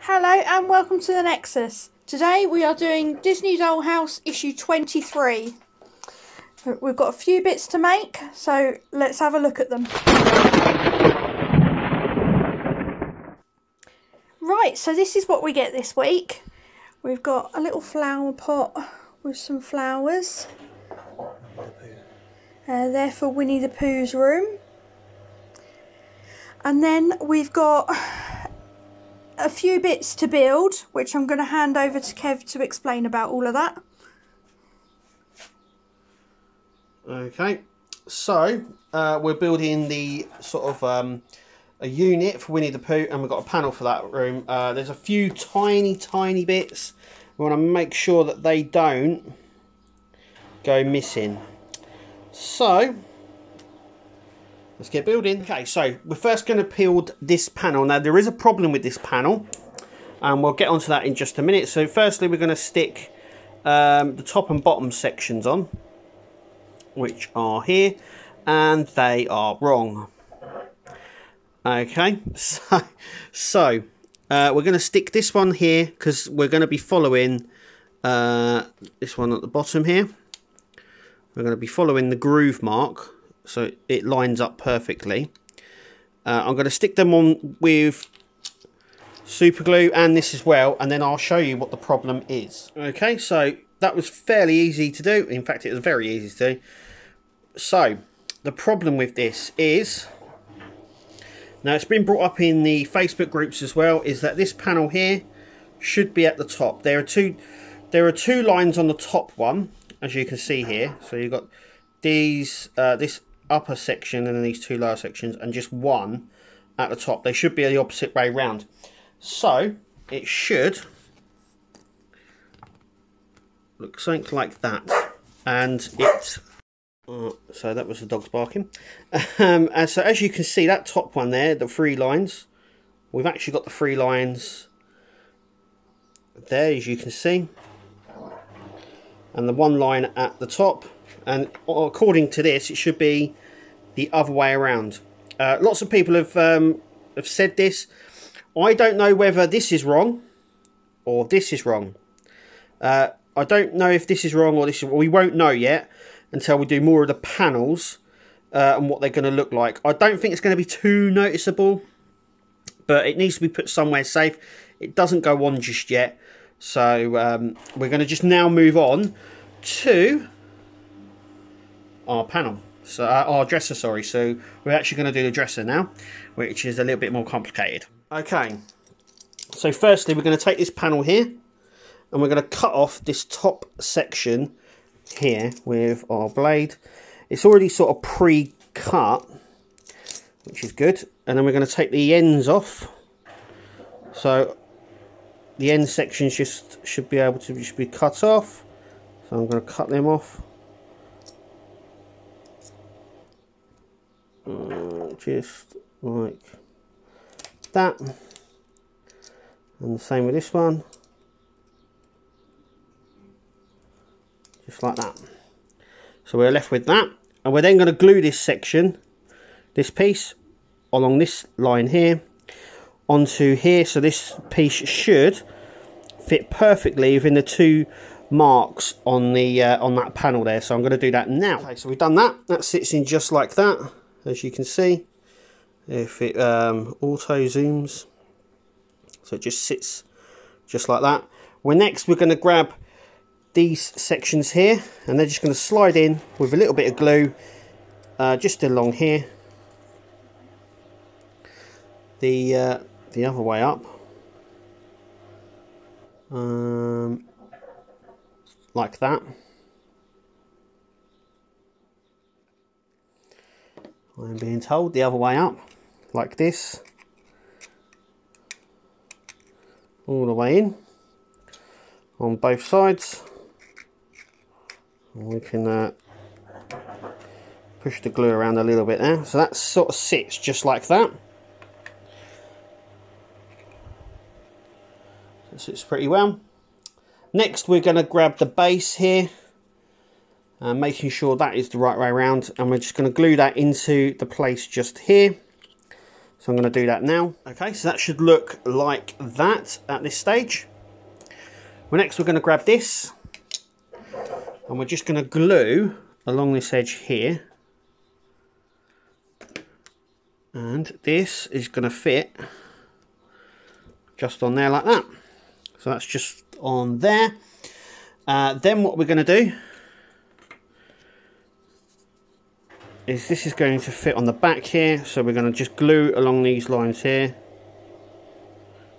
Hello and welcome to the Nexus. Today we are doing Disney Dollhouse issue 23. We've got a few bits to make, so let's have a look at them. Right, so this is what we get this week. We've got a little flower pot with some flowers. They're for Winnie the Pooh's room. And then we've got a few bits to build, which I'm going to hand over to Kev to explain about all of that. Okay, so we're building the sort of a unit for Winnie the Pooh, and we've got a panel for that room. There's a few tiny bits. We want to make sure that they don't go missing. So let's get building. Okay, so we're first going to build this panel. Now there is a problem with this panel, and we'll get onto that in just a minute. So firstly we're going to stick the top and bottom sections on, which are here, and they are wrong. Okay, so we're going to stick this one here because we're going to be following this one at the bottom here. We're going to be following the groove mark, so it lines up perfectly. I'm going to stick them on with super glue and this as well, and then I'll show you what the problem is. Okay, so that was fairly easy to do. In fact, it was very easy to do. So the problem with this is, now it's been brought up in the Facebook groups as well, is that this panel here should be at the top. There are two lines on the top one, as you can see here. So you've got these this upper section and then these two lower sections, and just one at the top. They should be the opposite way round. So it should look something like that, and it's so that was the dogs barking. And so as you can see, that top one there, the three lines, we've actually got the three lines there, as you can see, and the one line at the top. And according to this, it should be the other way around. Lots of people have said this. I don't know whether this is wrong or this is wrong. I don't know if this is wrong or this is. We won't know yet until we do more of the panels and what they're going to look like. I don't think it's going to be too noticeable, but it needs to be put somewhere safe. It doesn't go on just yet, so we're going to just now move on to our panel, so our dresser, sorry. So we're actually going to do the dresser now, which is a little bit more complicated. Okay, so firstly we're going to take this panel here and we're going to cut off this top section here with our blade. It's already sort of pre-cut, which is good. And then we're going to take the ends off, so the end sections should be able to be cut off. So I'm going to cut them off. Just like that, and the same with this one, just like that. So we're left with that, and we're then going to glue this section, this piece, along this line here onto here. So this piece should fit perfectly within the two marks on the on that panel there. So I'm going to do that now. Okay, so we've done that. That sits in just like that, as you can see. If it auto zooms, so it just sits just like that. We're going to grab these sections here, and they're just going to slide in with a little bit of glue just along here, the other way up, like that. I'm being told the other way up, like this, all the way in on both sides. And we can push the glue around a little bit there, so that sort of sits just like that. It sits pretty well. Next we're going to grab the base here, making sure that is the right way around, and we're just going to glue that into the place just here. So I'm going to do that now. Okay, so that should look like that at this stage. Well, next we're going to grab this and we're just going to glue along this edge here. And this is going to fit just on there like that. So that's just on there. Then what we're going to do is this is going to fit on the back here. So we're going to just glue along these lines here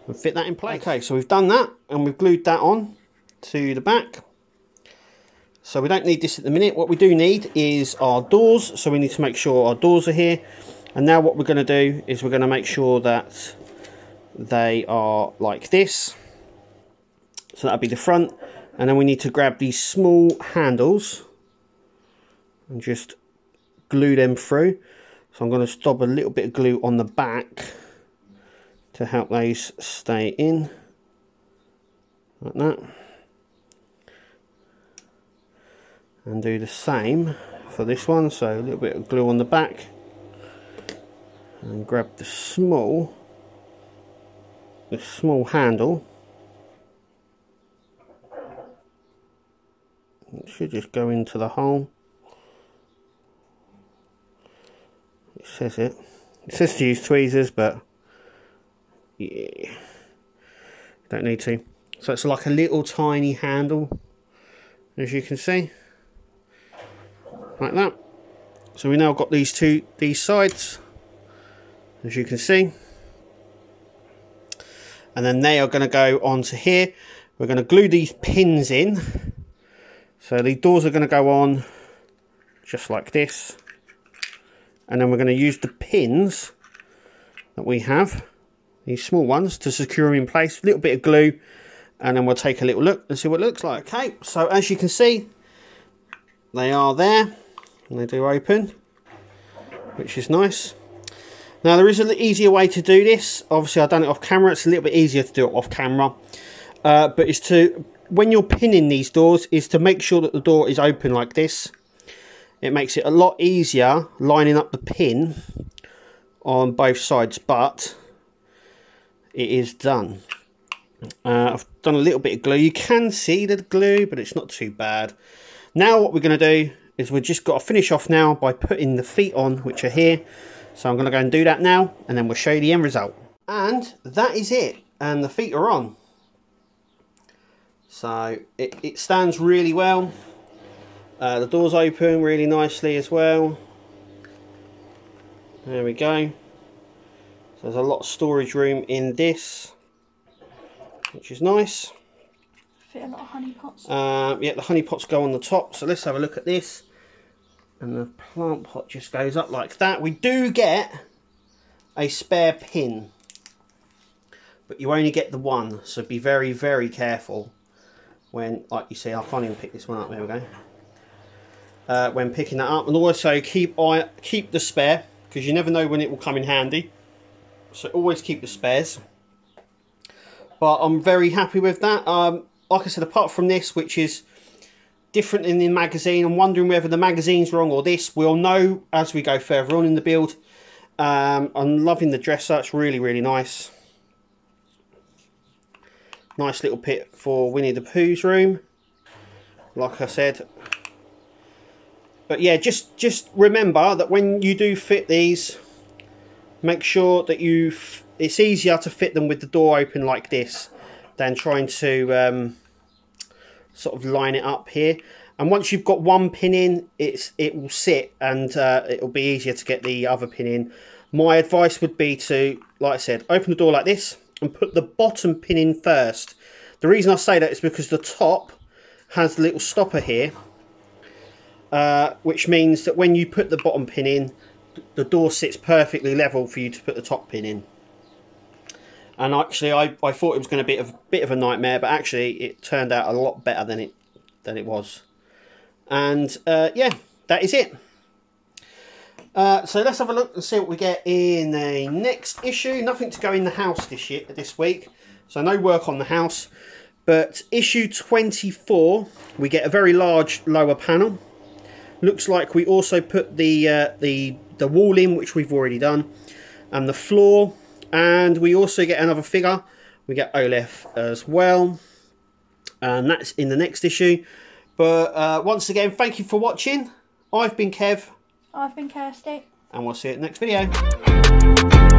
and fit that in place. Okay, so we've done that and we've glued that on to the back. So we don't need this at the minute. What we do need is our doors. So we need to make sure our doors are here. And now what we're going to do is we're going to make sure that they are like this. So that'll be the front. And then we need to grab these small handles and just glue them through. So I'm going to dab a little bit of glue on the back to help those stay in. Like that. And do the same for this one. So a little bit of glue on the back. And grab the small handle. It should just go into the hole. It says it. It says to use tweezers, but yeah, don't need to. So it's like a little tiny handle, as you can see, like that. So we now got these sides, as you can see, and then they are going to go onto here. We're going to glue these pins in, so the doors are going to go on just like this, and then we're going to use the pins that we have, these small ones, to secure them in place. A little bit of glue, and then we'll take a little look and see what it looks like. Okay, so as you can see, they are there, and they do open, which is nice. Now there is an easier way to do this. Obviously I've done it off camera. It's a little bit easier to do it off camera. But it's to, when you're pinning these doors, is to make sure that the door is open like this. It makes it a lot easier lining up the pin on both sides, but it is done. I've done a little bit of glue. You can see the glue, but it's not too bad. Now what we're going to do is we've just got to finish off now by putting the feet on, which are here. So I'm going to go and do that now, and then we'll show you the end result. And that is it, and the feet are on. So it stands really well. The doors open really nicely as well. There we go. So there's a lot of storage room in this, which is nice. Fit a lot of honey pots. Yeah, the honey pots go on the top. So let's have a look at this. And the plant pot just goes up like that. We do get a spare pin, but you only get the one, so be very, very careful when, like you see, I can't even pick this one up. There we go. When picking that up, and also keep the spare, because you never know when it will come in handy. So always keep the spares. But I'm very happy with that. Like I said, apart from this, which is different in the magazine, I'm wondering whether the magazine's wrong or this. We'll know as we go further on in the build. I'm loving the dresser. It's really, really nice. Nice little pit for Winnie the Pooh's room, like I said. But yeah, just remember that when you do fit these, make sure that it's easier to fit them with the door open like this than trying to sort of line it up here. And once you've got one pin in, it will sit, and it'll be easier to get the other pin in. My advice would be to, like I said, open the door like this and put the bottom pin in first. The reason I say that is because the top has a little stopper here, which means that when you put the bottom pin in, the door sits perfectly level for you to put the top pin in. And actually I thought it was going to be a bit of a nightmare, but actually it turned out a lot better than it was. And yeah, that is it. So let's have a look and see what we get in the next issue. Nothing to go in the house this week, so no work on the house. But issue 24, we get a very large lower panel. Looks like we also put the wall in, which we've already done. and the floor. And we also get another figure. We get Olaf as well. And that's in the next issue. But once again, thank you for watching. I've been Kev. I've been Kirsty. And we'll see you at the next video.